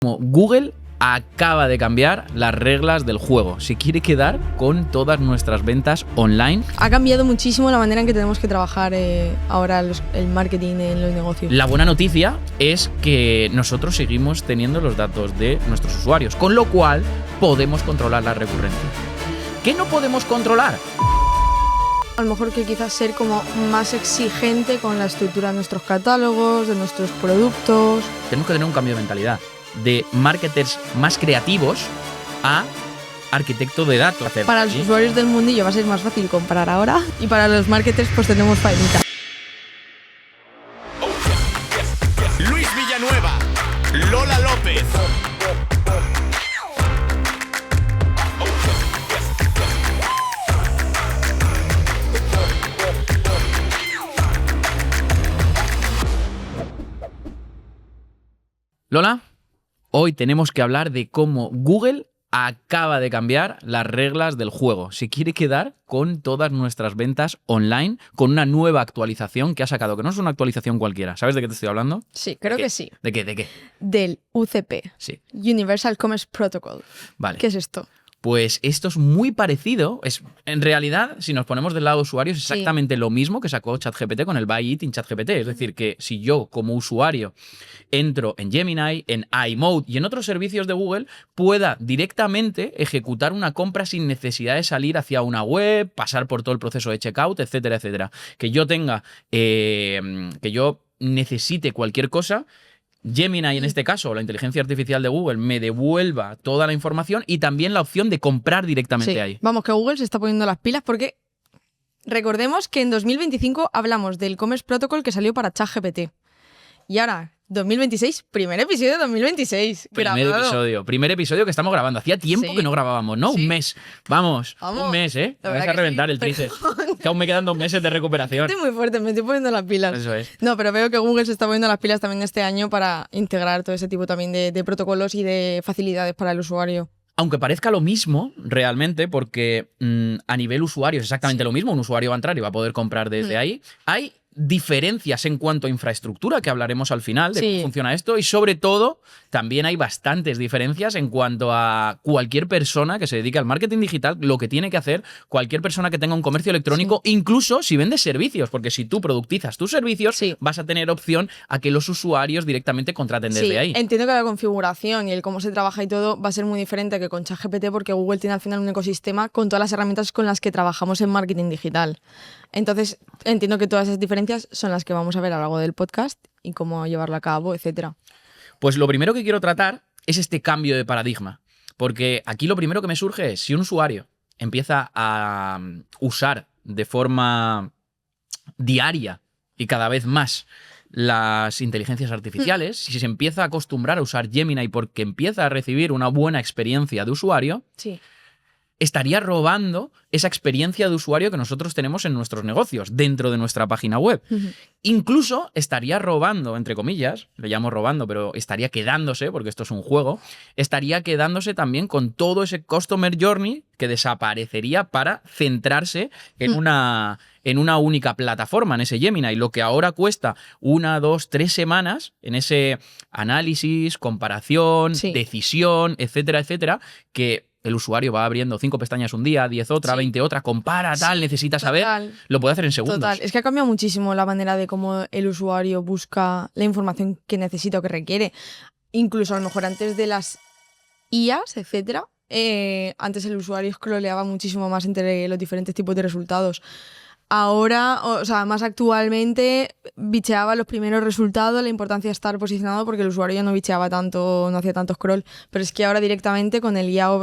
Como Google acaba de cambiar las reglas del juego. Se quiere quedar con todas nuestras ventas online. Ha cambiado muchísimo la manera en que tenemos que trabajar ahora el marketing en los negocios. La buena noticia es que nosotros seguimos teniendo los datos de nuestros usuarios, con lo cual podemos controlar la recurrencia. ¿Qué no podemos controlar? A lo mejor que quizás ser como más exigente con la estructura de nuestros catálogos, de nuestros productos. Tenemos que tener un cambio de mentalidad, de marketers más creativos a arquitecto de datos. Para los usuarios del mundillo va a ser más fácil comprar ahora y para los marketers pues tenemos faenita. Luis Villanueva, Lola López. Lola, hoy tenemos que hablar de cómo Google acaba de cambiar las reglas del juego. Se quiere quedar con todas nuestras ventas online con una nueva actualización que ha sacado, que no es una actualización cualquiera. ¿Sabes de qué te estoy hablando? Sí, creo que sí. ¿De qué? ¿De qué? Del UCP. Sí. Universal Commerce Protocol. Vale. ¿Qué es esto? Pues esto es muy parecido. En realidad, si nos ponemos del lado de usuarios, es exactamente lo mismo que sacó ChatGPT con el Buy It in ChatGPT. Es decir, que si yo como usuario entro en Gemini, en iMode y en otros servicios de Google, pueda directamente ejecutar una compra sin necesidad de salir hacia una web, pasar por todo el proceso de checkout, etcétera, etcétera. Que yo tenga, que yo necesite cualquier cosa, Gemini, en este caso, la inteligencia artificial de Google, me devuelva toda la información y también la opción de comprar directamente ahí. Vamos, que Google se está poniendo las pilas porque recordemos que en 2025 hablamos del Commerce Protocol que salió para ChatGPT. Y ahora, 2026, primer episodio de 2026. Primer episodio que estamos grabando. Hacía tiempo que no grabábamos, ¿no? Sí. Un mes. Vamos, un mes, ¿eh? Me vas a reventar el tríceps. Que aún me quedan 2 meses de recuperación. Estoy muy fuerte, me estoy poniendo las pilas. Eso es. No, pero veo que Google se está poniendo las pilas también este año para integrar todo ese tipo también de protocolos y de facilidades para el usuario. Aunque parezca lo mismo, realmente, porque a nivel usuario es exactamente lo mismo. Un usuario va a entrar y va a poder comprar desde ahí. Hay diferencias en cuanto a infraestructura, que hablaremos al final de cómo funciona esto, y sobre todo también hay bastantes diferencias en cuanto a cualquier persona que se dedique al marketing digital, lo que tiene que hacer cualquier persona que tenga un comercio electrónico, incluso si vendes servicios, porque si tú productizas tus servicios, vas a tener opción a que los usuarios directamente contraten desde ahí. Entiendo que la configuración y el cómo se trabaja y todo va a ser muy diferente que con ChatGPT, porque Google tiene al final un ecosistema con todas las herramientas con las que trabajamos en marketing digital. Entonces, entiendo que todas esas diferencias son las que vamos a ver a lo largo del podcast y cómo llevarlo a cabo, etcétera. Pues lo primero que quiero tratar es este cambio de paradigma, porque aquí lo primero que me surge es, si un usuario empieza a usar de forma diaria y cada vez más las inteligencias artificiales, si se empieza a acostumbrar a usar Gemini porque empieza a recibir una buena experiencia de usuario, estaría robando esa experiencia de usuario que nosotros tenemos en nuestros negocios, dentro de nuestra página web. Incluso estaría robando, entre comillas, le llamo robando, pero estaría quedándose, porque esto es un juego, estaría quedándose también con todo ese Customer Journey que desaparecería para centrarse en una única plataforma, en ese Gemini. Lo que ahora cuesta 1, 2, 3 semanas en ese análisis, comparación, decisión, etcétera, etcétera, que el usuario va abriendo 5 pestañas un día, 10 otra, 20 otra, compara, tal, necesita saber, lo puede hacer en segundos. Total, es que ha cambiado muchísimo la manera de cómo el usuario busca la información que necesita o que requiere. Incluso a lo mejor antes de las IAs, etcétera, antes el usuario scrolleaba muchísimo más entre los diferentes tipos de resultados. Ahora, o sea, más actualmente, bicheaba los primeros resultados, la importancia de estar posicionado, porque el usuario ya no bicheaba tanto, no hacía tanto scroll. Pero es que ahora directamente con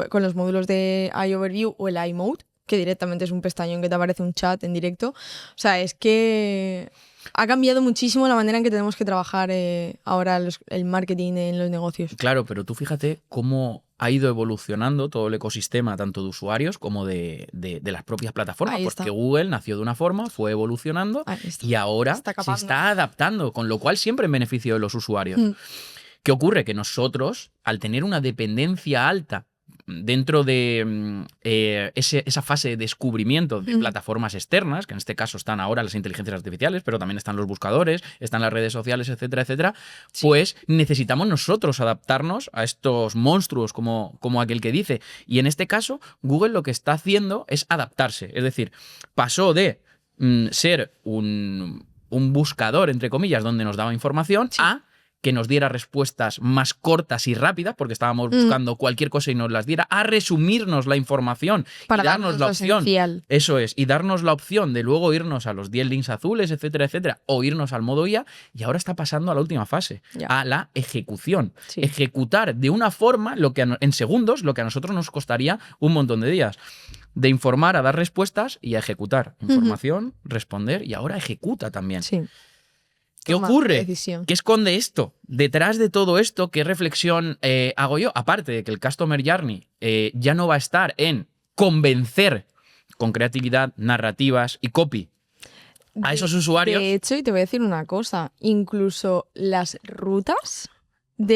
con los módulos de iOverview o el iMode, que directamente es un pestañón que te aparece un chat en directo, o sea, es que ha cambiado muchísimo la manera en que tenemos que trabajar ahora el marketing en los negocios. Claro, pero tú fíjate cómo ha ido evolucionando todo el ecosistema, tanto de usuarios como de las propias plataformas, porque Google nació de una forma, fue evolucionando y ahora se está adaptando, con lo cual siempre en beneficio de los usuarios. ¿Qué ocurre? Que nosotros, al tener una dependencia alta dentro de esa fase de descubrimiento de plataformas externas, que en este caso están ahora las inteligencias artificiales, pero también están los buscadores, están las redes sociales, etcétera, etcétera, pues necesitamos nosotros adaptarnos a estos monstruos, como aquel que dice. Y en este caso, Google lo que está haciendo es adaptarse. Es decir, pasó de ser un buscador, entre comillas, donde nos daba información, a que nos diera respuestas más cortas y rápidas, porque estábamos buscando cualquier cosa y nos las diera, a resumirnos la información para y darnos la opción. Esencial. Eso es, y darnos la opción de luego irnos a los 10 links azules, etcétera, etcétera, o irnos al modo IA, y ahora está pasando a la última fase, a la ejecución. Sí. Ejecutar de una forma en segundos lo que a nosotros nos costaría un montón de días. De informar a dar respuestas y a ejecutar. Información, responder y ahora ejecuta también. Sí. ¿Qué Toma ocurre? decisión. ¿Qué esconde esto? Detrás de todo esto, ¿qué reflexión hago yo? Aparte de que el Customer Journey ya no va a estar en convencer con creatividad, narrativas y copy a esos usuarios. De hecho, y te voy a decir una cosa, incluso las rutas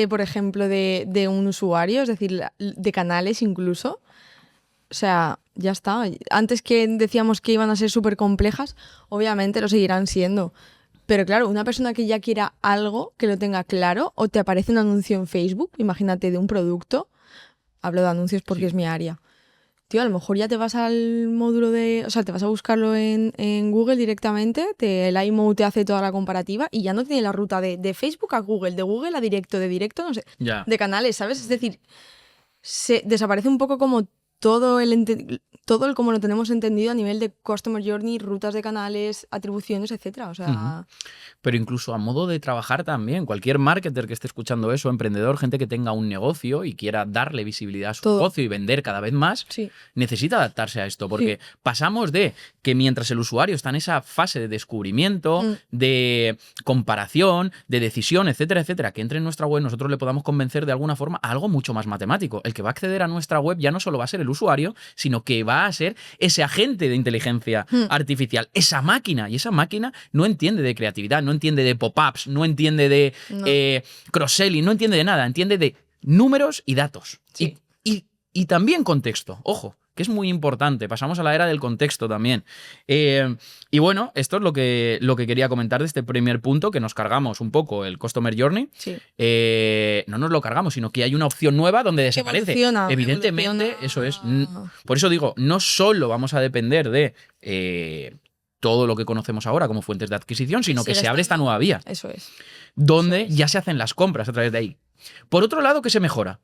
por ejemplo, de un usuario, es decir, de canales incluso, o sea, ya está. Antes que decíamos que iban a ser súper complejas, obviamente lo seguirán siendo. Pero claro, una persona que ya quiera algo, que lo tenga claro, o te aparece un anuncio en Facebook, imagínate, de un producto, hablo de anuncios porque es mi área. Tío, a lo mejor ya te vas al módulo o sea, te vas a buscarlo en Google directamente, el iMode te hace toda la comparativa y ya no tiene la ruta de Facebook a Google, de Google a directo, de directo, no sé, de canales, ¿sabes? Es decir, se desaparece un poco como todo el como lo tenemos entendido a nivel de Customer Journey, rutas de canales, atribuciones, etcétera. O sea... Pero incluso a modo de trabajar también. Cualquier marketer que esté escuchando eso, emprendedor, gente que tenga un negocio y quiera darle visibilidad a su negocio y vender cada vez más, necesita adaptarse a esto. Porque pasamos de que mientras el usuario está en esa fase de descubrimiento, de comparación, de decisión, etcétera, etcétera, que entre en nuestra web, nosotros le podamos convencer de alguna forma a algo mucho más matemático. El que va a acceder a nuestra web ya no solo va a ser el usuario, sino que va a ser ese agente de inteligencia artificial, esa máquina. Y esa máquina no entiende de creatividad, no entiende de pop-ups, no entiende de cross-selling, no entiende de nada, entiende de números y datos. Sí. Y también contexto, ojo, que es muy importante. Pasamos a la era del contexto también. Y bueno, esto es lo que quería comentar de este primer punto, que nos cargamos un poco el Customer Journey. Sí. No nos lo cargamos, sino que hay una opción nueva donde desaparece. Evidentemente, evoluciona. Eso es. Por eso digo, no solo vamos a depender de todo lo que conocemos ahora como fuentes de adquisición, sino que se abre esta nueva vía. Eso es. Donde ya se hacen las compras a través de ahí. Por otro lado, ¿qué se mejora?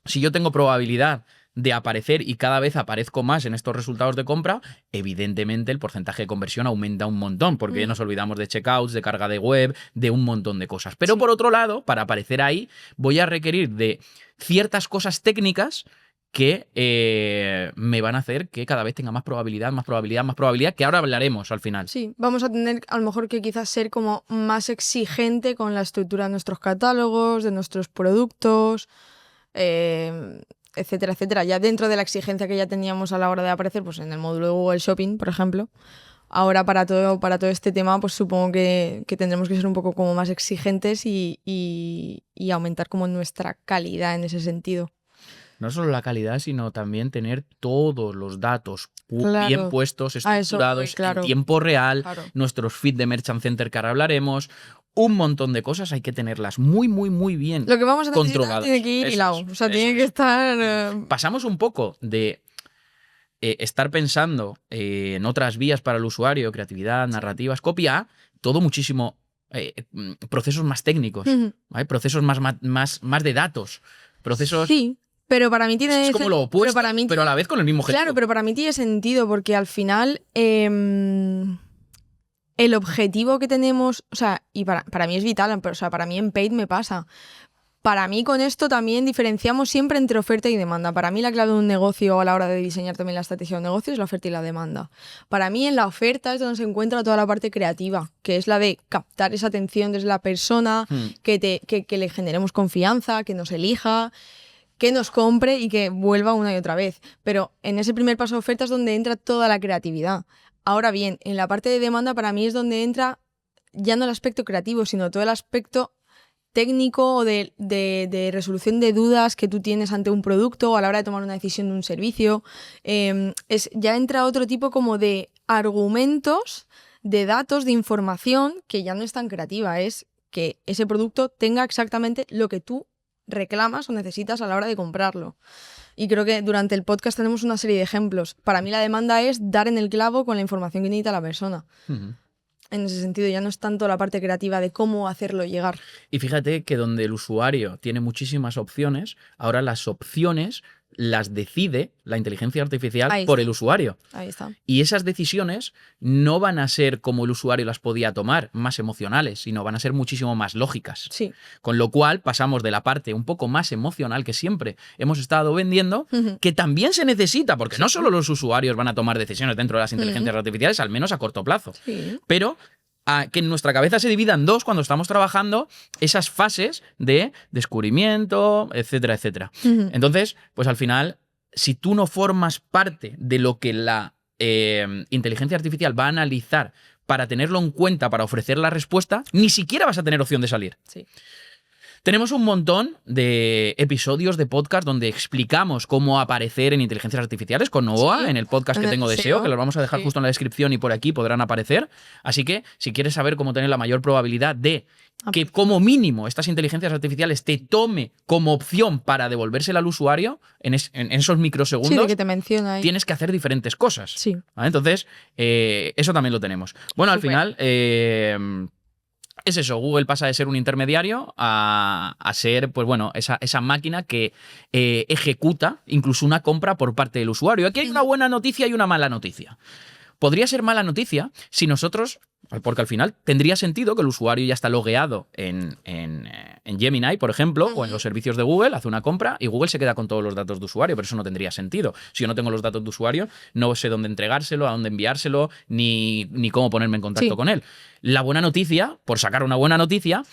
Si yo tengo probabilidad de aparecer y cada vez aparezco más en estos resultados de compra, evidentemente el porcentaje de conversión aumenta un montón, porque nos olvidamos de checkouts, de carga de web, de un montón de cosas. Pero por otro lado, para aparecer ahí, voy a requerir de ciertas cosas técnicas que me van a hacer que cada vez tenga más probabilidad, que ahora hablaremos al final. Sí, vamos a tener a lo mejor que quizás ser como más exigente con la estructura de nuestros catálogos, de nuestros productos, etcétera, etcétera. Ya dentro de la exigencia que ya teníamos a la hora de aparecer, pues en el módulo de Google Shopping, por ejemplo, ahora para todo este tema, pues supongo que tendremos que ser un poco como más exigentes y aumentar como nuestra calidad en ese sentido. No solo la calidad, sino también tener todos los datos bien puestos, estructurados, en tiempo real, nuestros feed de Merchant Center que ahora hablaremos, un montón de cosas hay que tenerlas muy, muy, muy bien controladas. Lo que vamos a necesitar tiene que ir hilado, o sea, tiene que estar... Pasamos un poco de estar pensando en otras vías para el usuario, creatividad, narrativas, copia, todo muchísimo procesos más técnicos, ¿vale? Procesos más de datos, procesos... Sí. Pero para mí tiene... Es como lo opuesto, pero a la vez con el mismo objetivo. Claro, pero para mí tiene sentido porque al final el objetivo que tenemos, o sea, y para mí es vital, o sea, para mí en Paid me pasa. Para mí con esto también diferenciamos siempre entre oferta y demanda. Para mí la clave de un negocio a la hora de diseñar también la estrategia de un negocio es la oferta y la demanda. Para mí en la oferta es donde se encuentra toda la parte creativa, que es la de captar esa atención desde la persona, que le generemos confianza, que nos elija, que nos compre y que vuelva una y otra vez. Pero en ese primer paso de oferta es donde entra toda la creatividad. Ahora bien, en la parte de demanda para mí es donde entra ya no el aspecto creativo, sino todo el aspecto técnico o de resolución de dudas que tú tienes ante un producto o a la hora de tomar una decisión de un servicio. Ya entra otro tipo como de argumentos, de datos, de información que ya no es tan creativa, es que ese producto tenga exactamente lo que tú reclamas o necesitas a la hora de comprarlo. Y creo que durante el podcast tenemos una serie de ejemplos. Para mí la demanda es dar en el clavo con la información que necesita la persona. Ujú. En ese sentido, ya no es tanto la parte creativa de cómo hacerlo llegar. Y fíjate que donde el usuario tiene muchísimas opciones, ahora las opciones las decide la inteligencia artificial Ahí por está. el usuario. Ahí está. Y esas decisiones no van a ser como el usuario las podía tomar, más emocionales, sino van a ser muchísimo más lógicas. Sí. Con lo cual pasamos de la parte un poco más emocional que siempre hemos estado vendiendo, Ujú. que también se necesita, porque no solo los usuarios van a tomar decisiones dentro de las inteligencias artificiales, al menos a corto plazo, Sí. pero que en nuestra cabeza se divida en dos cuando estamos trabajando esas fases de descubrimiento, etcétera, etcétera. Ujú. Entonces, pues al final, si tú no formas parte de lo que la inteligencia artificial va a analizar para tenerlo en cuenta, para ofrecer la respuesta, ni siquiera vas a tener opción de salir. Sí. Tenemos un montón de episodios de podcast donde explicamos cómo aparecer en inteligencias artificiales con Novoa, Sí, en el podcast que en el tengo de SEO, SEO, que los vamos a dejar sí. justo en la descripción y por aquí podrán aparecer. Así que si quieres saber cómo tener la mayor probabilidad de que como mínimo estas inteligencias artificiales te tome como opción para devolvérsela al usuario en esos Sí, microsegundos, de que te menciona ahí. tienes que hacer diferentes cosas. Sí. ¿Vale? Entonces, eso también lo tenemos. Bueno, al Súper. final, es eso, Google pasa de ser un intermediario a ser, pues bueno, esa máquina que ejecuta incluso una compra por parte del usuario. Aquí hay una buena noticia y una mala noticia. Podría ser mala noticia si nosotros, porque al final tendría sentido que el usuario ya está logueado en Gemini, por ejemplo, o en los servicios de Google, hace una compra y Google se queda con todos los datos de usuario, pero eso no tendría sentido. Si yo no tengo los datos de usuario, no sé dónde entregárselo, a dónde enviárselo, ni cómo ponerme en contacto Sí. con él. La buena noticia, por sacar una buena noticia,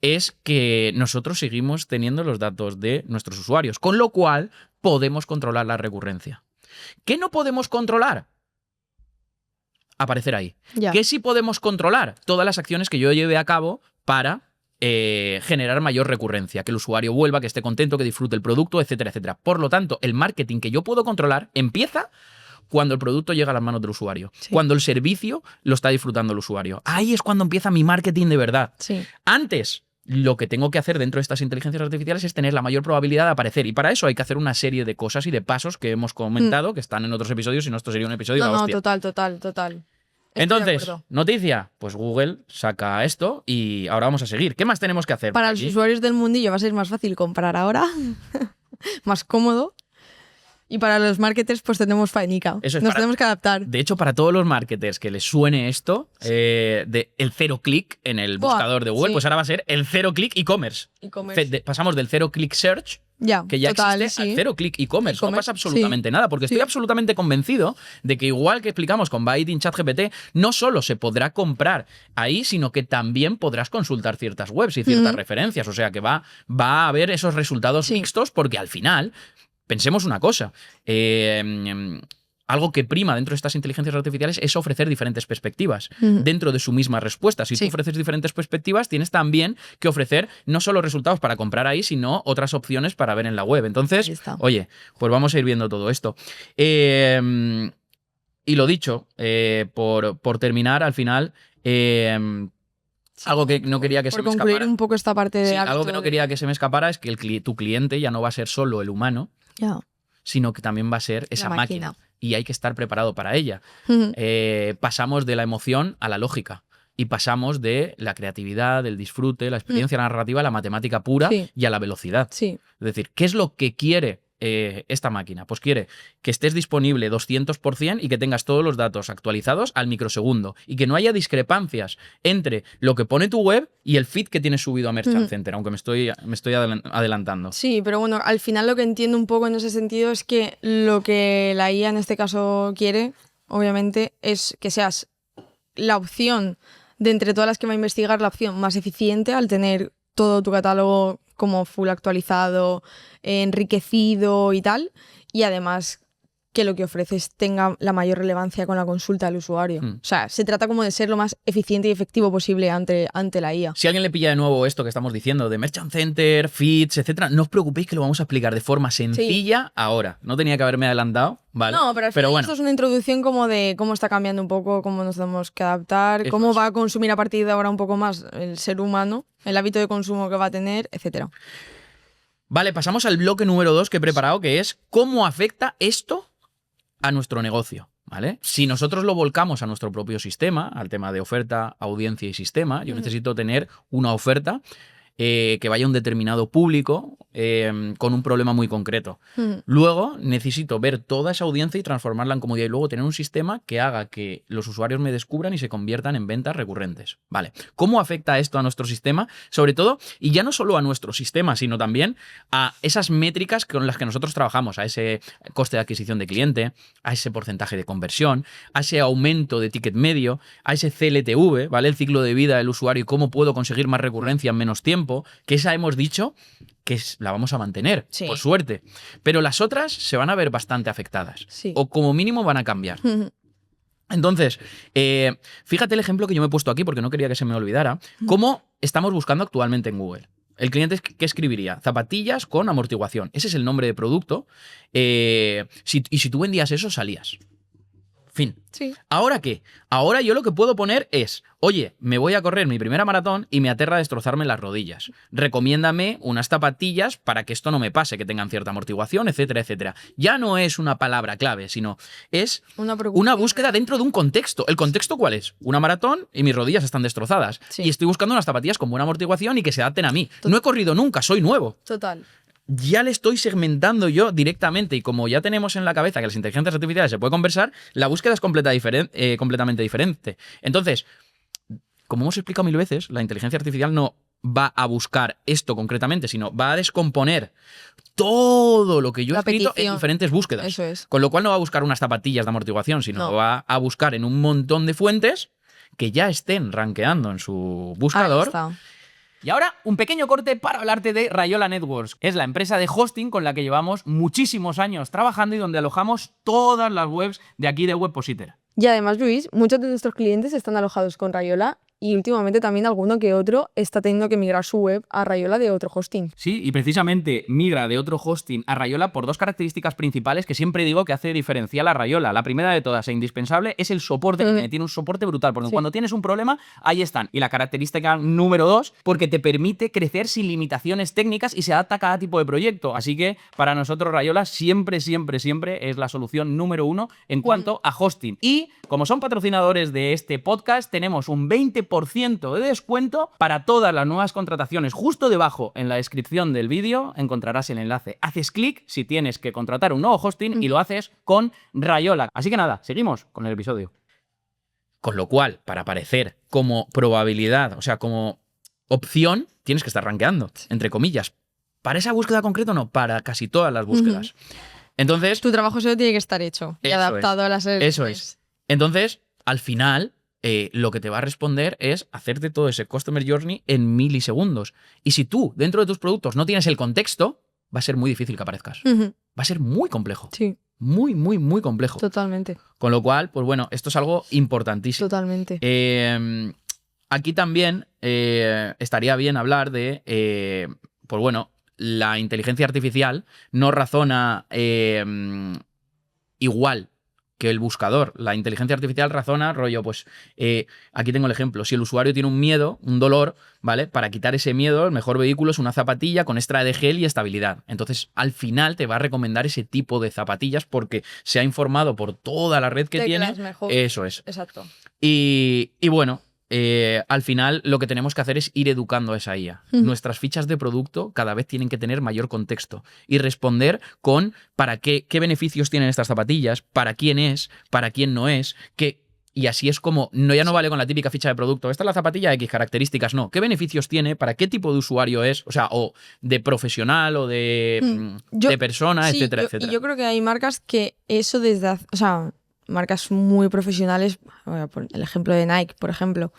es que nosotros seguimos teniendo los datos de nuestros usuarios, con lo cual podemos controlar la recurrencia. ¿Qué no podemos controlar? Aparecer ahí. Ya. ¿Qué sí podemos controlar? Todas las acciones que yo lleve a cabo para generar mayor recurrencia, que el usuario vuelva, que esté contento, que disfrute el producto, etcétera, etcétera. Por lo tanto, el marketing que yo puedo controlar empieza cuando el producto llega a las manos del usuario, Sí. cuando el servicio lo está disfrutando el usuario. Ahí es cuando empieza mi marketing de verdad. Sí. Antes, lo que tengo que hacer dentro de estas inteligencias artificiales es tener la mayor probabilidad de aparecer. Y para eso hay que hacer una serie de cosas y de pasos que hemos comentado, que están en otros episodios, y no, esto sería un episodio de la No, hostia. total. Estoy de Entonces, acuerdo. noticia, pues Google saca esto y ahora vamos a seguir. ¿Qué más tenemos que hacer? Para por los aquí? usuarios del mundillo va a ser más fácil comprar ahora, más cómodo. Y para los marketers, pues tenemos faenica. Eso es Nos para- tenemos que adaptar. De hecho, para todos los marketers que les suene esto, de el cero clic en el Buah, buscador de Google, sí. pues ahora va a ser el cero clic e-commerce. E-commerce. Pasamos del cero click search, Ya, que ya total, existe, al sí. cero click e-commerce. No E-commerce, pasa absolutamente nada, porque estoy Sí. absolutamente convencido de que igual que explicamos con Byte in ChatGPT, no solo se podrá comprar ahí, sino que también podrás consultar ciertas webs y ciertas referencias. O sea que va a haber esos resultados Sí. mixtos, porque al final, pensemos una cosa. Algo que prima dentro de estas inteligencias artificiales es ofrecer diferentes perspectivas dentro de su misma respuesta. Si Sí. tú ofreces diferentes perspectivas, tienes también que ofrecer no solo resultados para comprar ahí, sino otras opciones para ver en la web. Entonces, Ahí está. oye, pues vamos a ir viendo todo esto. Y lo dicho, por terminar, al final, algo que no quería que se Por me concluir escapara. un poco esta parte de Sí, algo hábito que no de- quería que se me escapara es que tu cliente ya no va a ser solo el humano, Ya. sino que también va a ser esa La máquina. máquina. Y hay que estar preparado para ella. Pasamos de la emoción a la lógica. Y pasamos de la creatividad, del disfrute, la experiencia narrativa, a la matemática pura Sí. y a la velocidad. Sí. Es decir, ¿qué es lo que quiere esta máquina? Pues quiere que estés disponible 200% y que tengas todos los datos actualizados al microsegundo. Y que no haya discrepancias entre lo que pone tu web y el feed que tienes subido a Merchant Center, aunque me estoy adelantando. Sí, pero bueno, al final lo que entiendo un poco en ese sentido es que lo que la IA en este caso quiere, obviamente, es que seas la opción de entre todas las que va a investigar, la opción más eficiente al tener todo tu catálogo como full actualizado, enriquecido y tal. Y además que lo que ofreces tenga la mayor relevancia con la consulta del usuario. O sea, se trata como de ser lo más eficiente y efectivo posible ante la IA. Si alguien le pilla de nuevo esto que estamos diciendo de Merchant Center, feeds, etcétera, no os preocupéis que lo vamos a explicar de forma sencilla ahora. No tenía que haberme adelantado, ¿vale? No, pero al final bueno, esto es una introducción como de cómo está cambiando un poco, cómo nos tenemos que adaptar, Eso cómo es. va a consumir a partir de ahora un poco más el ser humano, el hábito de consumo que va a tener, etcétera. Vale, pasamos al bloque número 2 que he preparado, que es cómo afecta esto a nuestro negocio, ¿vale? Si nosotros lo volcamos a nuestro propio sistema, al tema de oferta, audiencia y sistema, yo necesito tener una oferta que vaya a un determinado público con un problema muy concreto. Luego necesito ver toda esa audiencia y transformarla en comodidad y luego tener un sistema que haga que los usuarios me descubran y se conviertan en ventas recurrentes. Vale. ¿Cómo afecta esto a nuestro sistema? Sobre todo, y ya no solo a nuestro sistema, sino también a esas métricas con las que nosotros trabajamos, a ese coste de adquisición de cliente, a ese porcentaje de conversión, a ese aumento de ticket medio, a ese CLTV, ¿vale? El ciclo de vida del usuario y cómo puedo conseguir más recurrencia en menos tiempo, que esa hemos dicho que la vamos a mantener, Sí. por suerte. Pero las otras se van a ver bastante afectadas. Sí. O como mínimo van a cambiar. Entonces, fíjate el ejemplo que yo me he puesto aquí porque no quería que se me olvidara. ¿Cómo estamos buscando actualmente en Google? El cliente, ¿qué escribiría? Zapatillas con amortiguación. Ese es el nombre de producto. Y si tú vendías eso, salías. Fin. Sí. ¿Ahora qué? Ahora yo lo que puedo poner es, oye, me voy a correr mi primera maratón y me aterra destrozarme las rodillas. Recomiéndame unas zapatillas para que esto no me pase, que tengan cierta amortiguación, etcétera, etcétera. Ya no es una palabra clave, sino es una búsqueda dentro de un contexto. ¿El contexto cuál es? Una maratón y mis rodillas están destrozadas. Sí. Y estoy buscando unas zapatillas con buena amortiguación y que se adapten a mí. No he corrido nunca, soy nuevo. Total. Ya le estoy segmentando yo directamente y como ya tenemos en la cabeza que las inteligencias artificiales se puede conversar, la búsqueda es completamente diferente. Entonces, como hemos explicado 1000 veces, la inteligencia artificial no va a buscar esto concretamente, sino va a descomponer todo lo que yo he La escrito en petición. diferentes búsquedas. Eso es. Con lo cual no va a buscar unas zapatillas de amortiguación, sino No. va a buscar en un montón de fuentes que ya estén rankeando en su Ahí buscador. está. Y ahora un pequeño corte para hablarte de Rayola Networks. Es la empresa de hosting con la que llevamos muchísimos años trabajando y donde alojamos todas las webs de aquí de Webpositor. Y además, Luis, muchos de nuestros clientes están alojados con Rayola y últimamente también alguno que otro está teniendo que migrar su web a Rayola de otro hosting. Sí, y precisamente migra de otro hosting a Rayola por dos características principales que siempre digo que hace diferencial a Rayola. La primera de todas e indispensable es el soporte. Tiene un soporte brutal, porque cuando tienes un problema, ahí están. Y la característica número 2, porque te permite crecer sin limitaciones técnicas y se adapta a cada tipo de proyecto. Así que para nosotros Rayola siempre es la solución número 1 en cuanto a hosting. Y como son patrocinadores de este podcast, tenemos un 20% de descuento para todas las nuevas contrataciones. Justo debajo en la descripción del vídeo encontrarás el enlace. Haces clic si tienes que contratar un nuevo hosting y lo haces con Rayola. Así que nada, seguimos con el episodio. Con lo cual, para aparecer como probabilidad, o sea, como opción, tienes que estar rankeando, entre comillas. Para esa búsqueda concreta no, para casi todas las búsquedas. Entonces, Tu trabajo solo tiene que estar hecho y Eso adaptado a las eso es. Entonces, al final, lo que te va a responder es hacerte todo ese Customer Journey en milisegundos. Y si tú, dentro de tus productos, no tienes el contexto, va a ser muy difícil que aparezcas. Va a ser muy complejo. Sí, Muy, muy, muy complejo. totalmente. Con lo cual, pues bueno, esto es algo importantísimo. Totalmente. Aquí también estaría bien hablar de, pues bueno, la inteligencia artificial no razona igual que el buscador. La inteligencia artificial razona, rollo, pues aquí tengo el ejemplo. Si el usuario tiene un miedo, un dolor, ¿vale? Para quitar ese miedo, el mejor vehículo es una zapatilla con extra de gel y estabilidad. Entonces, al final te va a recomendar ese tipo de zapatillas porque se ha informado por toda la red que tiene. Teclas mejor. Eso es. Exacto. Y bueno, al final lo que tenemos que hacer es ir educando a esa IA. Nuestras fichas de producto cada vez tienen que tener mayor contexto y responder con para qué beneficios tienen estas zapatillas, para quién es, para quién no es, y así es como ya no vale con la típica ficha de producto. Esta es la zapatilla X características, no. ¿Qué beneficios tiene? ¿Para qué tipo de usuario es? O sea, o de profesional o de persona, Sí, etcétera, yo- etcétera. Y yo creo que hay marcas que eso desde hace, o sea, marcas muy profesionales, voy a poner el ejemplo de Nike, por ejemplo,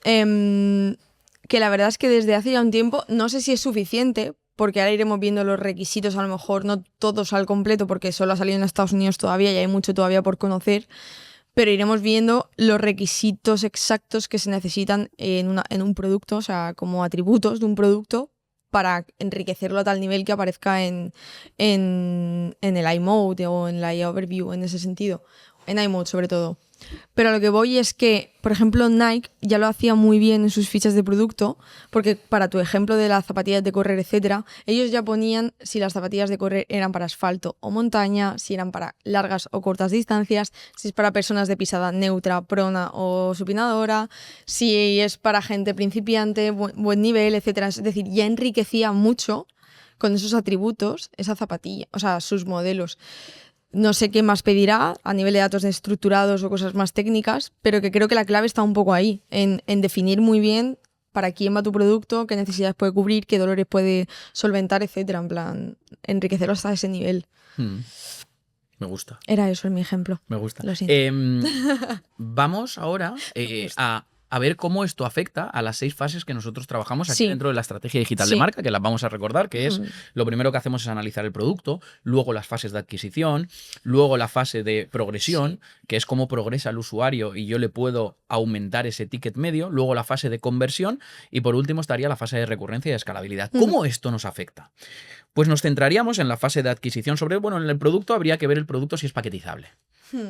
que la verdad es que desde hace ya un tiempo, no sé si es suficiente, porque ahora iremos viendo los requisitos, a lo mejor no todos al completo, porque solo ha salido en Estados Unidos todavía y hay mucho todavía por conocer, pero iremos viendo los requisitos exactos que se necesitan en un producto, o sea, como atributos de un producto, para enriquecerlo a tal nivel que aparezca en el iMode o en la overview, en ese sentido. En iMode, sobre todo. Pero a lo que voy es que, por ejemplo, Nike ya lo hacía muy bien en sus fichas de producto, porque para tu ejemplo de las zapatillas de correr, etcétera, ellos ya ponían si las zapatillas de correr eran para asfalto o montaña, si eran para largas o cortas distancias, si es para personas de pisada neutra, prona o supinadora, si es para gente principiante, buen nivel, etcétera. Es decir, ya enriquecía mucho con esos atributos esa zapatilla, o sea, sus modelos. No sé qué más pedirá a nivel de datos estructurados o cosas más técnicas, pero que creo que la clave está un poco ahí, en definir muy bien para quién va tu producto, qué necesidades puede cubrir, qué dolores puede solventar, etcétera. En plan, enriquecerlo hasta ese nivel. Me gusta. Era eso en mi ejemplo. Me gusta. Lo siento. Vamos ahora a ver cómo esto afecta a las 6 fases que nosotros trabajamos aquí dentro de la estrategia digital de marca, que las vamos a recordar, que es lo primero que hacemos es analizar el producto, luego las fases de adquisición, luego la fase de progresión, que es cómo progresa el usuario y yo le puedo aumentar ese ticket medio, luego la fase de conversión y por último estaría la fase de recurrencia y de escalabilidad. ¿Cómo esto nos afecta? Pues nos centraríamos en la fase de adquisición en el producto habría que ver el producto si es paquetizable.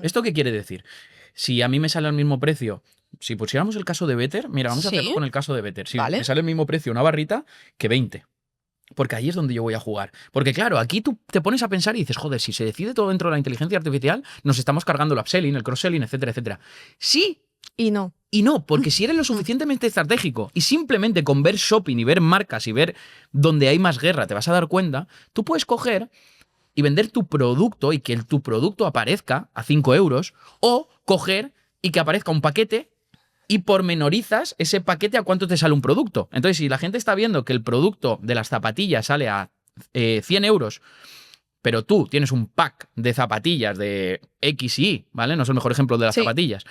¿Esto qué quiere decir? Si a mí me sale al mismo precio, si pusiéramos el caso de Better, mira, vamos a hacerlo con el caso de Better. Si me sale el mismo precio una barrita que 20. Porque ahí es donde yo voy a jugar. Porque claro, aquí tú te pones a pensar y dices, joder, si se decide todo dentro de la inteligencia artificial, nos estamos cargando el upselling, el cross-selling, etcétera, etcétera. Sí. Y no. Y no, porque si eres lo suficientemente estratégico y simplemente con ver shopping y ver marcas y ver dónde hay más guerra te vas a dar cuenta, tú puedes coger y vender tu producto y que tu producto aparezca a 5 euros o coger y que aparezca un paquete y pormenorizas ese paquete a cuánto te sale un producto. Entonces, si la gente está viendo que el producto de las zapatillas sale a 100 euros, pero tú tienes un pack de zapatillas de X y Y, ¿vale? No es el mejor ejemplo de las zapatillas.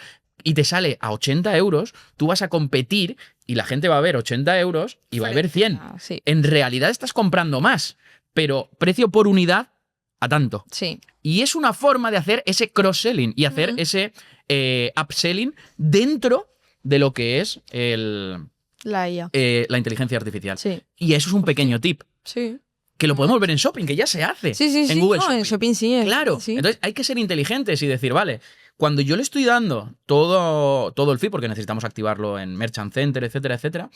Y te sale a 80 euros, tú vas a competir y la gente va a ver 80 euros y va a ver 100. Sí. En realidad estás comprando más, pero precio por unidad a tanto. Sí. Y es una forma de hacer ese cross-selling y hacer ese upselling dentro de lo que es La IA. la inteligencia artificial. Sí. Y eso es un pequeño tip. Sí. Que lo podemos ver en Shopping, que ya se hace. Sí, sí, en Google no, Shopping. en Shopping sí. Claro. Sí. Entonces hay que ser inteligentes y decir, vale, cuando yo le estoy dando todo el fee, porque necesitamos activarlo en Merchant Center, etcétera, etcétera,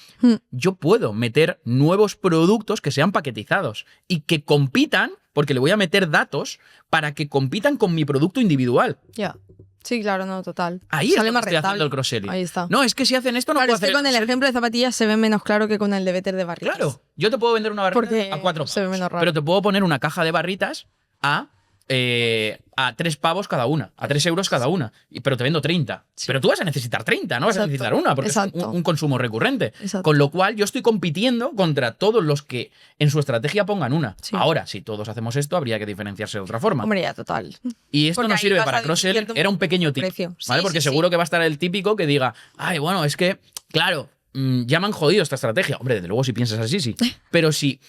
yo puedo meter nuevos productos que sean paquetizados y que compitan, porque le voy a meter datos para que compitan con mi producto individual. Ya. Sí, claro, no, total. Ahí Sale es donde más estoy haciendo rentable. el cross-selling. Ahí está. No, es que si hacen esto no Claro, puedo es que hacer con el cross-selling. ejemplo de zapatillas se ve menos claro que con el de Better de barritas. Claro, yo te puedo vender una barrita Porque a 4 se ve pavos, menos raro. pero te puedo poner una caja de barritas a 3 pavos cada una, a 3 euros cada una. Pero te vendo 30. Sí. Pero tú vas a necesitar 30, no vas a Exacto. necesitar una, porque es Exacto. un consumo recurrente. Exacto. Con lo cual yo estoy compitiendo contra todos los que en su estrategia pongan una. Sí. Ahora, si todos hacemos esto, habría que diferenciarse de otra forma. Hombre, ya, total. Y esto Porque nos ahí sirve vas para a cross-selling. diferenciarte Era un un pequeño poco tip. el precio. Sí, ¿Vale? Porque sí, seguro sí. que va a estar el típico que diga, ay, bueno, es que, claro, ya me han jodido esta estrategia. Hombre, desde luego si piensas así, sí. Pero si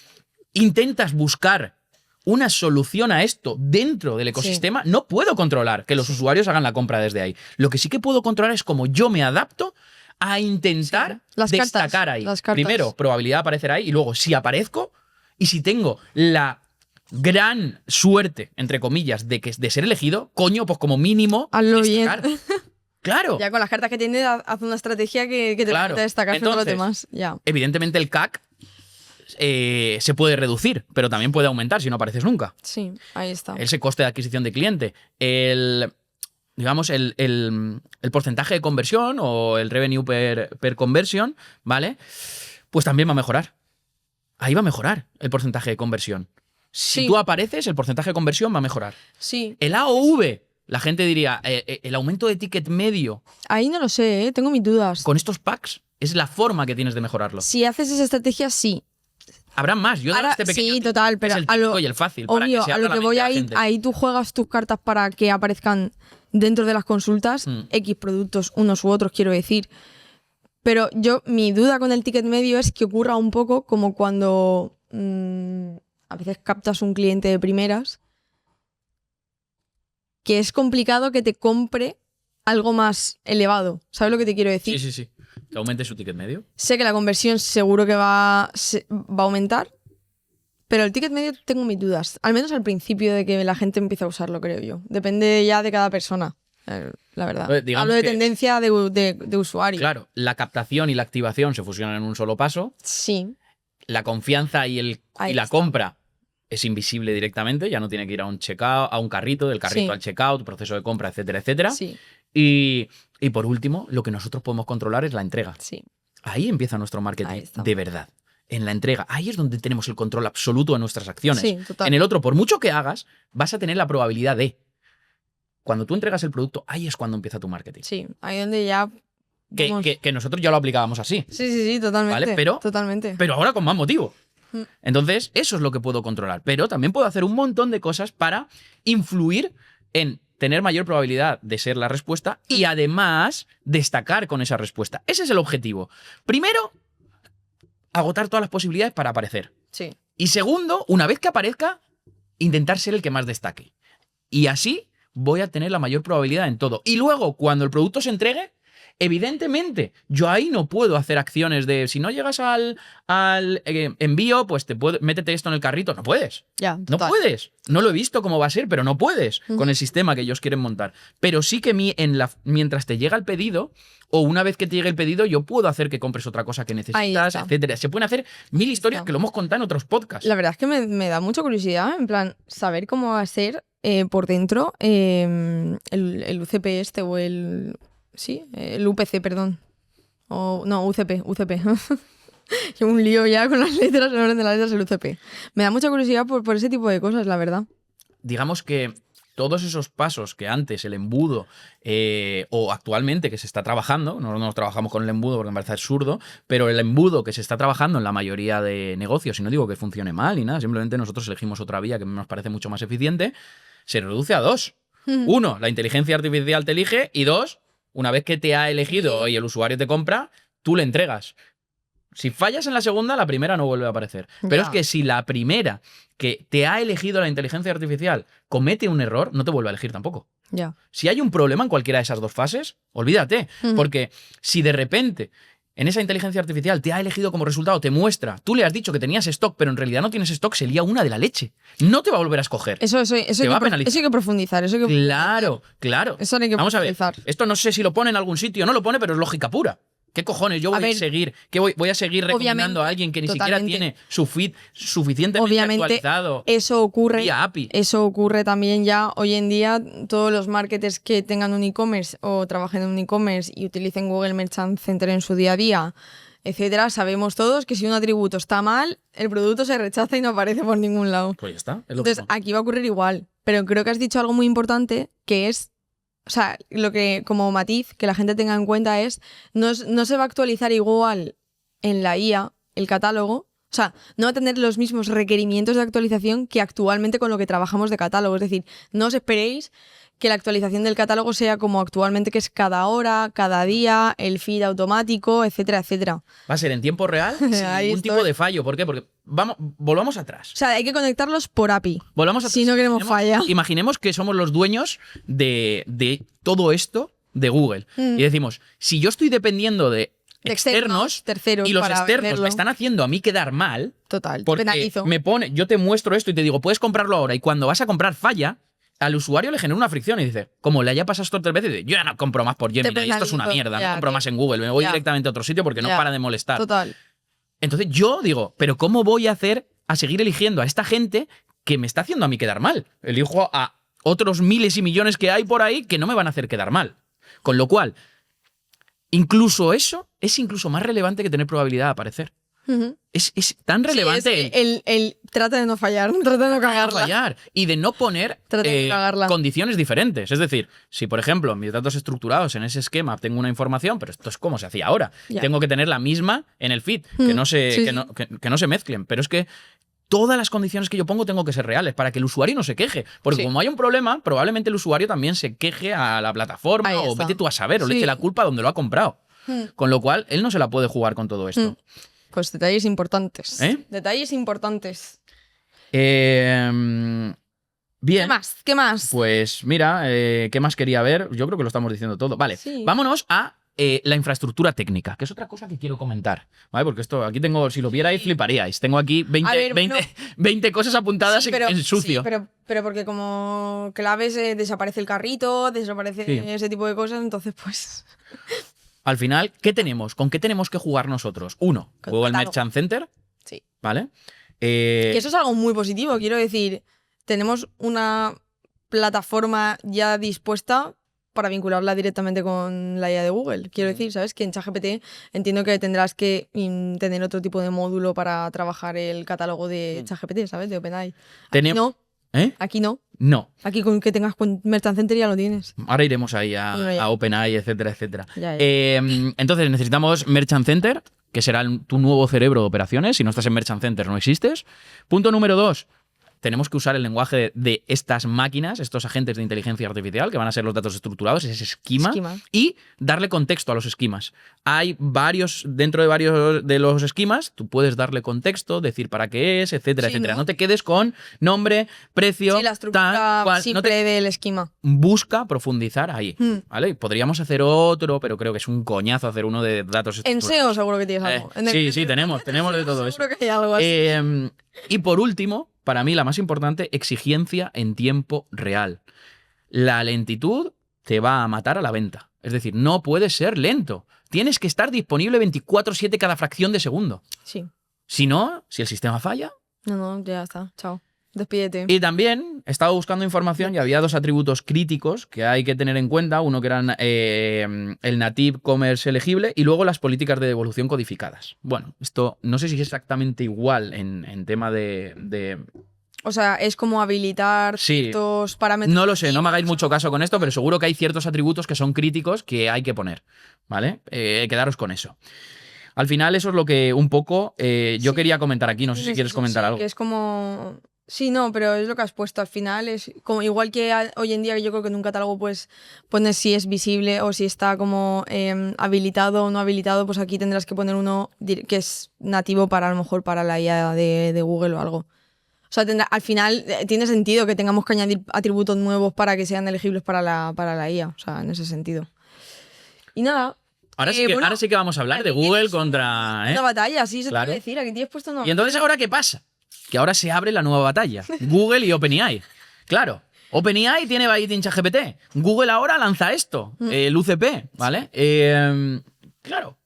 intentas buscar una solución a esto dentro del ecosistema, no puedo controlar que los usuarios hagan la compra desde ahí. Lo que sí que puedo controlar es cómo yo me adapto a intentar Las destacar cartas, ahí. las cartas. Primero, probabilidad de aparecer ahí y luego, si aparezco y si tengo la gran suerte, entre comillas, de ser elegido, coño, pues como mínimo Hazlo bien. destacar. Claro. Ya con las cartas que tiene, haz una estrategia que te Claro. permita destacar frente a los Entonces, demás. Ya. Evidentemente el CAC se puede reducir, pero también puede aumentar si no apareces nunca. Sí, ahí está. Ese coste de adquisición de cliente. Digamos, el porcentaje de conversión o el revenue per conversion, ¿vale? Pues también va a mejorar. Ahí va a mejorar el porcentaje de conversión. Si Sí. tú apareces, el porcentaje de conversión va a mejorar. Sí. El AOV, la gente diría, el aumento de ticket medio Ahí no lo sé, tengo mis dudas. con estos packs es la forma que tienes de mejorarlo. Si haces esa estrategia, sí. Habrá más. Yo he dado Ahora, este pequeño sí, tip, total, que pero es el a lo- típico y el fácil. para Obvio, se a abra lo que la voy mente de la ahí, gente. ahí tú juegas tus cartas para que aparezcan dentro de las consultas X productos, unos u otros, quiero decir. Pero mi duda con el ticket medio es que ocurra un poco como cuando a veces captas un cliente de primeras que es complicado que te compre algo más elevado. ¿Sabes lo que te quiero decir? Sí, sí, sí. Que aumente su ticket medio. Sé que la conversión seguro que va a aumentar, pero el ticket medio tengo mis dudas. Al menos al principio de que la gente empiece a usarlo, creo yo. Depende ya de cada persona, la verdad. Digamos Hablo de que- tendencia de usuario. Claro, la captación y la activación se fusionan en un solo paso. Sí. La confianza y Ahí la está. compra es invisible directamente. Ya no tiene que ir a un checkout, a un carrito, del carrito Sí. al checkout, proceso de compra, etcétera, etcétera. Sí, Y por último, lo que nosotros podemos controlar es la entrega. sí. Ahí empieza nuestro Ahí marketing está. de verdad. En la entrega. Ahí es donde tenemos el control absoluto de nuestras acciones. Sí, total. En el otro, por mucho que hagas, vas a tener la probabilidad de. Cuando tú entregas el producto, ahí es cuando empieza tu marketing. Sí, ahí donde ya... vamos- Que nosotros ya lo aplicábamos así. Sí, sí, sí, totalmente. Vale, pero- Totalmente. Pero ahora con más motivo. Mm. Entonces, eso es lo que puedo controlar. Pero también puedo hacer un montón de cosas para influir en tener mayor probabilidad de ser la respuesta y además destacar con esa respuesta. Ese es el objetivo. Primero, agotar todas las posibilidades para aparecer. Sí. Y segundo, una vez que aparezca, intentar ser el que más destaque. Y así voy a tener la mayor probabilidad en todo. Y luego, cuando el producto se entregue, evidentemente, yo ahí no puedo hacer acciones de si no llegas al envío, pues métete esto en el carrito. No puedes. Ya, No total. puedes. No lo he visto cómo va a ser, pero no puedes con el sistema que ellos quieren montar. Pero sí que mientras te llega el pedido, o una vez que te llegue el pedido, yo puedo hacer que compres otra cosa que necesitas, está. etcétera. Se pueden hacer 1000 historias Está. que lo hemos contado en otros podcasts. La verdad es que me da mucha curiosidad, en plan, saber cómo va a ser por dentro el UCP este o el... Sí, el UPC, perdón. O, no, UCP. Llevo un lío ya con las letras, el orden de las letras, el UCP. Me da mucha curiosidad por ese tipo de cosas, la verdad. Digamos que todos esos pasos que antes el embudo o actualmente que se está trabajando, no trabajamos con el embudo porque me parece absurdo, pero el embudo que se está trabajando en la mayoría de negocios, y no digo que funcione mal ni nada, simplemente nosotros elegimos otra vía que nos parece mucho más eficiente, se reduce a 2. Uno, la inteligencia artificial te elige, y 2, una vez que te ha elegido y el usuario te compra, tú le entregas. Si fallas en la segunda, la primera no vuelve a aparecer. Pero Ya. es que si la primera que te ha elegido la inteligencia artificial comete un error, no te vuelve a elegir tampoco. Ya. Si hay un problema en cualquiera de esas dos fases, olvídate. Porque si de repente en esa inteligencia artificial te ha elegido como resultado, te muestra, tú le has dicho que tenías stock, pero en realidad no tienes stock, se lía una de la leche. No te va a volver a escoger. Eso Te va a penalizar. hay que profundizar. Eso hay que, Claro, claro. Eso hay que Vamos a ver. profundizar. Esto no sé si lo pone en algún sitio, no lo pone, pero es lógica pura. ¿Qué cojones? Yo voy a ver, seguir. ¿Qué voy a seguir recomendando a alguien que ni siquiera totalmente. tiene su feed suficientemente Obviamente, actualizado eso ocurre. vía API? Eso ocurre también ya hoy en día. Todos los marketers que tengan un e-commerce o trabajen en un e-commerce y utilicen Google Merchant Center en su día a día, etcétera, sabemos todos que si un atributo está mal, el producto se rechaza y no aparece por ningún lado. Pues ya está. Es lo Entonces, mismo. aquí va a ocurrir igual. Pero creo que has dicho algo muy importante, que es, o sea, lo que como matiz que la gente tenga en cuenta es, no se va a actualizar igual en la IA el catálogo. O sea, no va a tener los mismos requerimientos de actualización que actualmente con lo que trabajamos de catálogo. Es decir, no os esperéis que la actualización del catálogo sea como actualmente, que es cada hora, cada día, el feed automático, etcétera, etcétera. Va a ser en tiempo real sin Ahí ningún tipo estoy. de fallo. ¿Por qué? Porque volvamos atrás. O sea, hay que conectarlos por API. Volvamos atrás. Si no queremos falla. Imaginemos que somos los dueños de todo esto de Google. Y decimos, si yo estoy dependiendo de externos, terceros, y los para externos venderlo. me están haciendo a mí quedar mal, Total, te porque penalizo. yo te muestro esto y te digo, puedes comprarlo ahora, y cuando vas a comprar falla, al usuario le genera una fricción y dice, como le haya pasado esto 3 veces, dice, yo ya no compro más por Gemini, esto es una penalizo. mierda, Ya, no compro tío. más en Google, me voy Ya. directamente a otro sitio porque no Ya. para de molestar. Total. Entonces yo digo, pero ¿cómo voy a hacer a seguir eligiendo a esta gente que me está haciendo a mí quedar mal? Elijo a otros miles y millones que hay por ahí que no me van a hacer quedar mal. Con lo cual, incluso eso es incluso más relevante que tener probabilidad de aparecer. Ujú. Es tan relevante Sí, es el trata de no fallar, trata de no cagarla. fallar y de no poner Trata de cagarla. condiciones diferentes. Es decir, si por ejemplo en mis datos estructurados en ese esquema tengo una información, pero esto es como se hacía ahora, Ya. tengo que tener la misma en el feed, que no se, sí, que sí. no, que no se mezclen. Pero es que todas las condiciones que yo pongo tengo que ser reales para que el usuario no se queje. Porque Sí. como hay un problema, probablemente el usuario también se queje a la plataforma Ahí o está. vete tú a saber, o le Sí. eche la culpa donde lo ha comprado. Con lo cual, él no se la puede jugar con todo esto. Pues detalles importantes. ¿Eh? Detalles importantes. Bien. ¿Qué más? ¿Qué más? Pues mira, ¿qué más quería ver? Yo creo que lo estamos diciendo todo. Vale, Sí. vámonos a la infraestructura técnica, que es otra cosa que quiero comentar. ¿Vale? Porque esto, aquí tengo, si lo vierais, fliparíais. Tengo aquí 20, A ver, 20, no. 20 cosas apuntadas Sí, en sucio. sí, pero porque como claves desaparece el carrito, desaparece Sí. ese tipo de cosas, entonces pues... Al final, ¿qué tenemos? ¿Con qué tenemos que jugar nosotros? Uno, Con Google catálogo. Merchant Center, Sí. ¿vale? Que eso es algo muy positivo, quiero decir, tenemos una plataforma ya dispuesta para vincularla directamente con la IA de Google. Quiero decir, ¿sabes? Que en ChatGPT entiendo que tendrás que tener otro tipo de módulo para trabajar el catálogo de ChatGPT, ¿sabes? De OpenAI. Aquí Tenem- no, ¿Eh? aquí no. No. Aquí con que tengas Merchant Center ya lo tienes. Ahora iremos ahí Bueno, ya. a OpenAI, etcétera, etcétera. Ya. Entonces necesitamos Merchant Center, que será tu nuevo cerebro de operaciones. Si no estás en Merchant Center, no existes. Punto número 2. Tenemos que usar el lenguaje de estas máquinas, estos agentes de inteligencia artificial, que van a ser los datos estructurados, ese esquema, Esquema. y darle contexto a los esquemas. Hay varios, dentro de varios de los esquemas, tú puedes darle contexto, decir para qué es, etcétera, Sí, etcétera. ¿no? No te quedes con nombre, precio, Sí, la estructura tal, cual. No simple te- del esquema. Busca profundizar ahí, ¿vale? Y podríamos hacer otro, pero creo que es un coñazo hacer uno de datos En estructurados. SEO seguro que tienes algo. En el- Sí, tenemos de todo eso. Seguro que hay algo así. Y por último, para mí la más importante, exigencia en tiempo real. La lentitud te va a matar a la venta. Es decir, no puedes ser lento. Tienes que estar disponible 24/7 cada fracción de segundo. Sí. Si no, si el sistema falla. No, ya está. Chao. Despídete. Y también he estado buscando información y había dos atributos críticos que hay que tener en cuenta. Uno que eran el Native Commerce elegible y luego las políticas de devolución codificadas. Bueno, esto no sé si es exactamente igual en tema de... O sea, es como habilitar Sí. ciertos parámetros. No lo sé, no me hagáis mucho caso con esto, pero seguro que hay ciertos atributos que son críticos que hay que poner, ¿vale? Quedaros con eso. Al final eso es lo que un poco yo Sí. quería comentar aquí. No sé si quieres comentar Sí, algo. que es como... Sí, no, pero es lo que has puesto al final. Es como igual que hoy en día, que yo creo que en un catálogo pues pones si es visible o si está como habilitado o no habilitado, pues aquí tendrás que poner uno que es nativo para a lo mejor para la IA de Google o algo. O sea, al final tiene sentido que tengamos que añadir atributos nuevos para que sean elegibles para la IA. O sea, en ese sentido. Y nada. Ahora sí, bueno, ahora sí que vamos a hablar de Google contra... Una batalla, sí, se Claro. te puede decir. Aquí tienes puesto una Y entonces, ¿ahora qué pasa? Que ahora se abre la nueva batalla. Google y OpenAI. Claro. OpenAI tiene Baiting ChatGPT. Google ahora lanza esto, el UCP, ¿vale? Claro.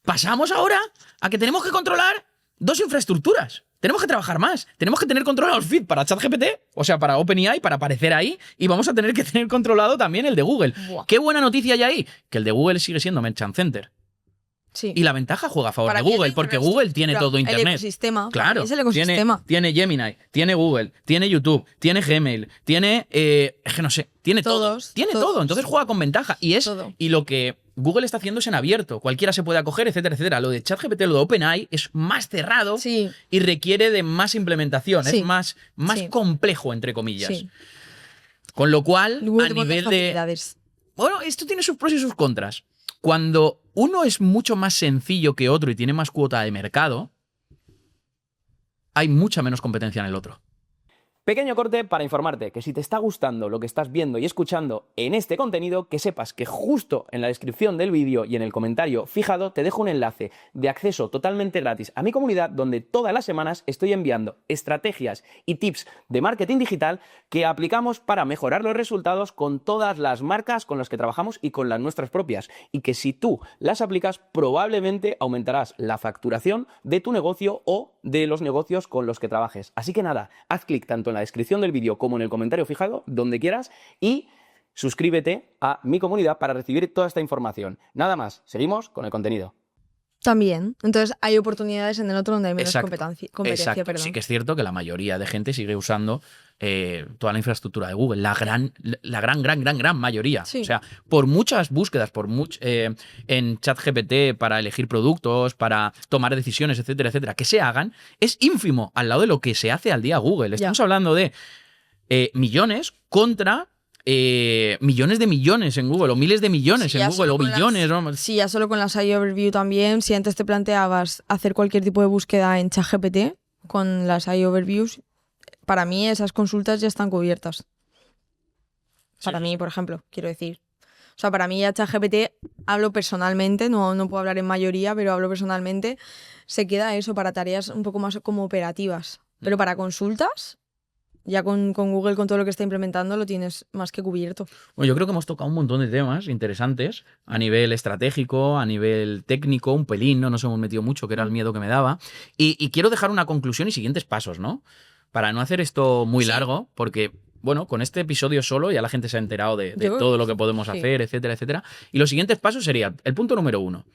Pasamos ahora a que tenemos que controlar dos infraestructuras. Tenemos que trabajar más. Tenemos que tener controlado el feed para ChatGPT, o sea, para OpenAI, para aparecer ahí, y vamos a tener que tener controlado también el de Google. Buah. ¿Qué buena noticia hay ahí? Que el de Google sigue siendo Merchant Center. Sí. Y la ventaja juega a favor Para de que Google, haya porque infraestructura, Google tiene todo Internet. El ecosistema. Claro, Es el ecosistema. Tiene Gemini, tiene Google, tiene YouTube, tiene Gmail, tiene, es que no sé, tiene Todos, todo. Tiene todos. todo, entonces juega con ventaja. Todo. Y lo que Google está haciendo es en abierto. Cualquiera se puede acoger, etcétera, etcétera. Lo de ChatGPT, lo de OpenAI es más cerrado Sí. y requiere de más implementación. Sí. Es más Sí. complejo, entre comillas. Sí. Con lo cual, Google a te pone nivel de... facilidades. Bueno, esto tiene sus pros y sus contras. Cuando uno es mucho más sencillo que otro y tiene más cuota de mercado, hay mucha menos competencia en el otro. Pequeño corte para informarte que si te está gustando lo que estás viendo y escuchando en este contenido, que sepas que justo en la descripción del vídeo y en el comentario fijado te dejo un enlace de acceso totalmente gratis a mi comunidad, donde todas las semanas estoy enviando estrategias y tips de marketing digital que aplicamos para mejorar los resultados con todas las marcas con las que trabajamos y con las nuestras propias, y que si tú las aplicas probablemente aumentarás la facturación de tu negocio o de los negocios con los que trabajes. Así que nada, haz clic tanto en la descripción del vídeo como en el comentario fijado, donde quieras, y suscríbete a mi comunidad para recibir toda esta información. Nada más, seguimos con el contenido. También. Entonces hay oportunidades en el otro donde hay menos Exacto. competencia. Exacto. Perdón. Sí que es cierto que la mayoría de gente sigue usando toda la infraestructura de Google. La gran mayoría. Sí. O sea, por muchas búsquedas, en ChatGPT para elegir productos, para tomar decisiones, etcétera, etcétera, que se hagan, es ínfimo al lado de lo que se hace al día Google. Estamos hablando de millones contra millones de millones en Google, o miles de millones Sí, en ya Google, solo o con las- billones. ¿no? Sí, ya solo con las AI Overview también. Si antes te planteabas hacer cualquier tipo de búsqueda en ChatGPT con las AI Overviews, para mí esas consultas ya están cubiertas. Para mí, por ejemplo, quiero decir. O sea, para mí ya ChatGPT, hablo personalmente, no puedo hablar en mayoría, pero hablo personalmente, se queda eso para tareas un poco más como operativas. Pero para consultas, ya con Google, con todo lo que está implementando, lo tienes más que cubierto. Bueno, yo creo que hemos tocado un montón de temas interesantes a nivel estratégico, a nivel técnico, un pelín, no nos hemos metido mucho, que era el miedo que me daba. Y quiero dejar una conclusión y siguientes pasos, ¿no? Para no hacer esto muy largo, porque, bueno, con este episodio solo ya la gente se ha enterado de Yo- todo lo que podemos sí. hacer, etcétera, etcétera. Y los siguientes pasos serían, el punto número 1,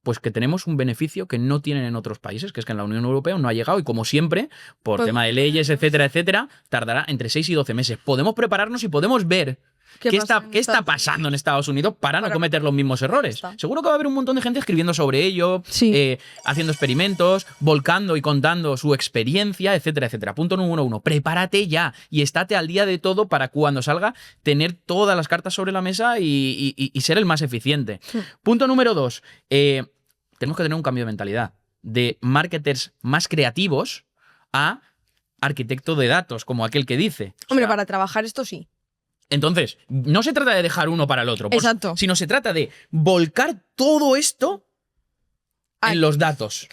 pues que tenemos un beneficio que no tienen en otros países, que es que en la Unión Europea no ha llegado y como siempre, por Pues- tema de leyes, etcétera, etcétera, tardará entre 6 y 12 meses. Podemos prepararnos y podemos ver ¿Qué qué pasa está, en qué está Estados pasando en Estados Unidos para no Para- cometer los mismos errores. está. Seguro que va a haber un montón de gente escribiendo sobre ello, Sí. haciendo experimentos, volcando y contando su experiencia, etcétera, etcétera. Punto número 1, prepárate ya y estate al día de todo para cuando salga tener todas las cartas sobre la mesa y ser el más eficiente. Punto número 2, tenemos que tener un cambio de mentalidad de marketers más creativos a arquitecto de datos, como aquel que dice. O Hombre, sea, para trabajar esto sí. entonces, no se trata de dejar uno para el otro, Exacto. sino se trata de volcar todo esto Ay. en los datos.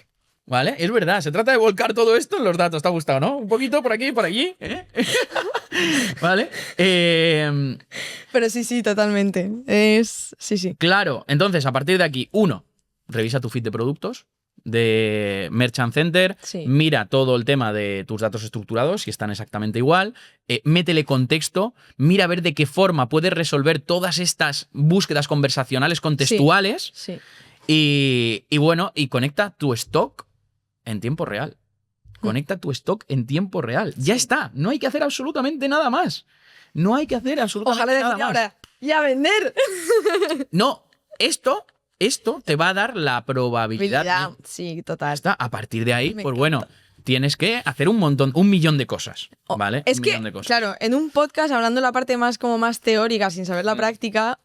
¿Vale? Es verdad, se trata de volcar todo esto en los datos. ¿Te ha gustado, no? Un poquito por aquí y por allí. ¿Eh? ¿Vale? Pero sí, totalmente. Sí. Claro, entonces, a partir de aquí, 1, revisa tu feed de productos de Merchant Center, Sí. mira todo el tema de tus datos estructurados, si están exactamente igual, métele contexto, mira a ver de qué forma puedes resolver todas estas búsquedas conversacionales contextuales Sí. y bueno, y conecta tu stock en tiempo real. Conecta tu stock en tiempo real. Ya está, no hay que hacer absolutamente nada más. No hay que hacer absolutamente Ojalá nada decir más. ahora, ¡ya vender! No, esto te va a dar la probabilidad. Habilidad. Sí, total. Está. A partir de ahí, Me pues encanta. bueno, tienes que hacer un millón de cosas, ¿vale? Es un que, millón de cosas. claro, en un podcast, hablando la parte más como más teórica, sin saber la práctica,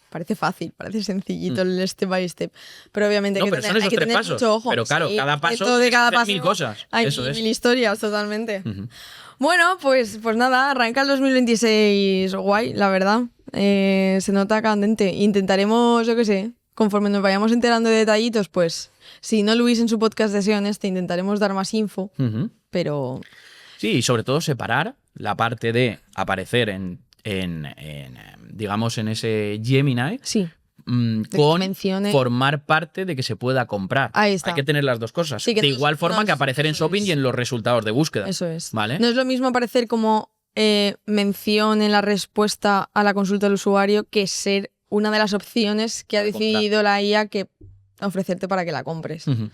parece fácil, parece sencillito el step by step. Pero obviamente No, hay que pero tener, son esos hay que 3 tener pasos. mucho ojo. Pero claro, Sí, cada paso dentro de tienes que cada hacer paso 1000 cosas. Hay Eso es. 1000 historias, totalmente. Ujú. Bueno, pues nada, arranca el 2026 guay, la verdad. Se nota candente. Intentaremos, yo qué sé, conforme nos vayamos enterando de detallitos, pues, si no Luis en su podcast de SEO Honeste, intentaremos dar más info, Ujú. pero Sí, y sobre todo separar la parte de aparecer digamos, en ese Gemini sí. que con mencione- formar parte de que se pueda comprar. Ahí está. Hay que tener las dos cosas. Sí, que de no- igual forma no- que aparecer en eso shopping es. y en los resultados de búsqueda. Eso es. ¿Vale? No es lo mismo aparecer como mención en la respuesta a la consulta del usuario que ser una de las opciones que ha Para comprar. decidido la IA que ofrecerte para que la compres. Ujú.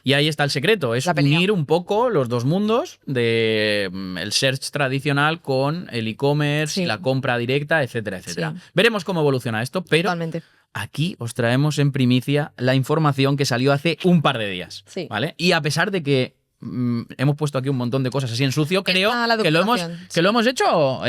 Y ahí está el secreto, es La pelea. unir un poco los dos mundos de el search tradicional con el e-commerce, Sí. la compra directa, etcétera, etcétera. Sí. Veremos cómo evoluciona esto, pero Totalmente. aquí os traemos en primicia la información que salió hace un par de días. Sí. ¿Vale? Y a pesar de que hemos puesto aquí un montón de cosas así en sucio, creo la que lo hemos, documentación, que lo hemos hecho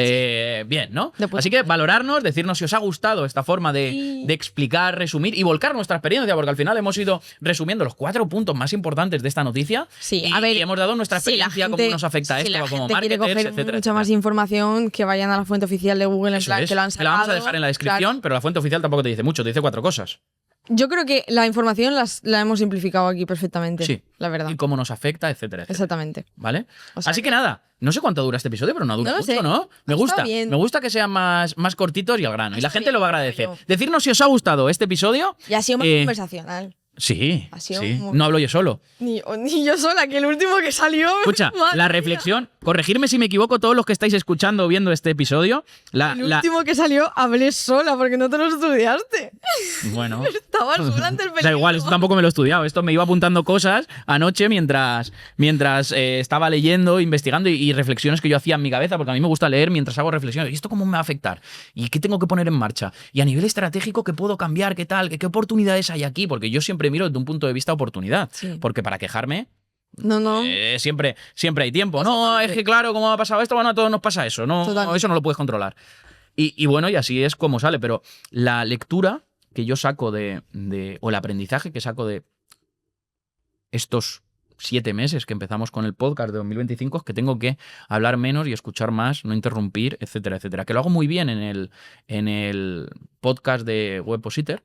bien, ¿no? De puta Así que valorarnos, decirnos si os ha gustado esta forma Sí. de explicar, resumir y volcar nuestra experiencia, porque al final hemos ido resumiendo los 4 puntos más importantes de esta noticia Sí, y, a ver, y hemos dado nuestra si la experiencia, gente- cómo nos afecta si esto la como gente quiere marketers, coger etcétera, mucha más etcétera. información, que vayan a la fuente oficial de Google, en Eso plan, es. que lo han Que la vamos a sacado. dejar en la descripción, Claro. pero la fuente oficial tampoco te dice mucho, te dice 4 cosas. Yo creo que la información la hemos simplificado aquí perfectamente. Sí. La verdad. Y cómo nos afecta, etcétera, etcétera. Exactamente. ¿Vale? O sea Así que nada, no sé cuánto dura este episodio, pero no dura No lo mucho, sé. ¿no? Me Está gusta. bien. Me gusta que sean más cortitos y al grano. Y la Está gente bien, lo va a creo agradecer. yo. Decirnos si os ha gustado este episodio. Y ha sido más Eh, conversacional. Sí, Ha sido sí. muy- No hablo yo solo. Ni yo sola, que el último que salió. Escucha, madre la mía. reflexión, corregirme si me equivoco, todos los que estáis escuchando o viendo este episodio. El último que salió hablé sola porque no te lo estudiaste. Bueno. Estaba sola ante el Da igual, esto tampoco me lo he estudiado. Esto me iba apuntando cosas anoche mientras estaba leyendo, investigando y reflexiones que yo hacía en mi cabeza, porque a mí me gusta leer mientras hago reflexiones. ¿Y esto cómo me va a afectar? ¿Y qué tengo que poner en marcha? Y a nivel estratégico, ¿qué puedo cambiar? ¿Qué tal? ¿Qué oportunidades hay aquí? Porque yo siempre miro desde un punto de vista oportunidad. Sí. Porque para quejarme, No. siempre hay tiempo. No, es que claro, ¿cómo ha pasado esto? Bueno, a todos nos pasa eso. No, Totalmente. eso no lo puedes controlar. Y bueno, y así es como sale. Pero la lectura que yo saco o el aprendizaje que saco de estos 7 meses que empezamos con el podcast de 2025 es que tengo que hablar menos y escuchar más, no interrumpir, etcétera, etcétera. Que lo hago muy bien en el podcast de Webpositor,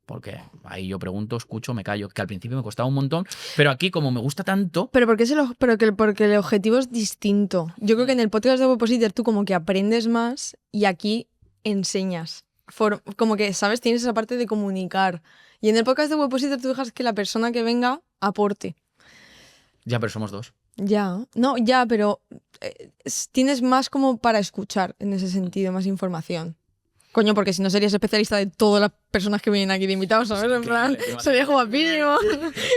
porque ahí yo pregunto, escucho, me callo, que al principio me costaba un montón, pero aquí como me gusta tanto... Pero porque el objetivo es distinto. Yo creo que en el podcast de Webpositor tú como que aprendes más y aquí enseñas. Como que, ¿sabes? Tienes esa parte de comunicar. Y en el podcast de Webpositor tú dejas que la persona que venga aporte. Ya, pero somos 2. Ya, no, ya, pero tienes más como para escuchar en ese sentido, más información. Coño, porque si no serías especialista de todas las personas que vienen aquí de invitados, ¿sabes? En plan, sería guapísimo.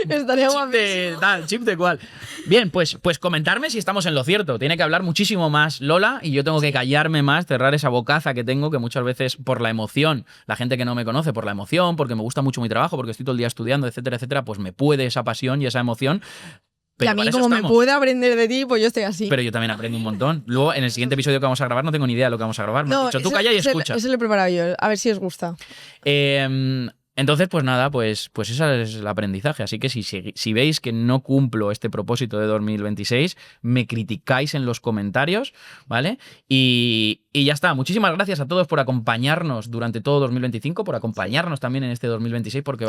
Estaría guapísimo. Chip de cual. Bien, pues comentarme si estamos en lo cierto. Tiene que hablar muchísimo más Lola y yo tengo que callarme más, cerrar esa bocaza que tengo, que muchas veces por la emoción, la gente que no me conoce por la emoción, porque me gusta mucho mi trabajo, porque estoy todo el día estudiando, etcétera, etcétera, pues me puede esa pasión y esa emoción. Pero y a mí, como me puede aprender de ti, pues yo estoy así. Pero yo también aprendo un montón. Luego, en el siguiente episodio que vamos a grabar, no tengo ni idea de lo que vamos a grabar. Me has dicho, tú calla y escucha. Eso lo he preparado yo. A ver si os gusta. Entonces, pues nada, pues ese es el aprendizaje. Así que si veis que no cumplo este propósito de 2026, me criticáis en los comentarios, ¿vale? Y ya está. Muchísimas gracias a todos por acompañarnos durante todo 2025, por acompañarnos también en este 2026, porque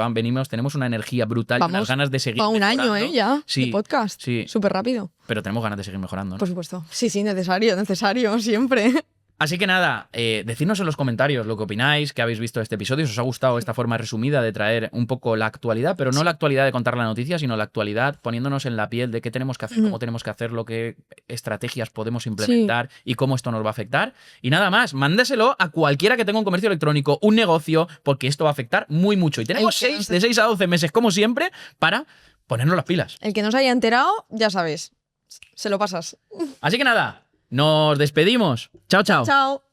tenemos una energía brutal y unas ganas de seguir mejorando. Un año, ya, sí, de podcast. Sí. Súper rápido. Pero tenemos ganas de seguir mejorando, ¿no? Por supuesto. Sí, necesario, siempre. Así que nada, decidnos en los comentarios lo que opináis, qué habéis visto de este episodio, si os ha gustado esta forma resumida de traer un poco la actualidad, pero no la actualidad de contar la noticia, sino la actualidad poniéndonos en la piel de qué tenemos que hacer, cómo tenemos que hacerlo, qué estrategias podemos implementar y cómo esto nos va a afectar. Y nada más, mándeselo a cualquiera que tenga un comercio electrónico, un negocio, porque esto va a afectar muy mucho. Y tenemos de 6 a 12 meses, como siempre, para ponernos las pilas. El que no se haya enterado, ya sabes, se lo pasas. Así que nada, nos despedimos. Chao, chao. Chao.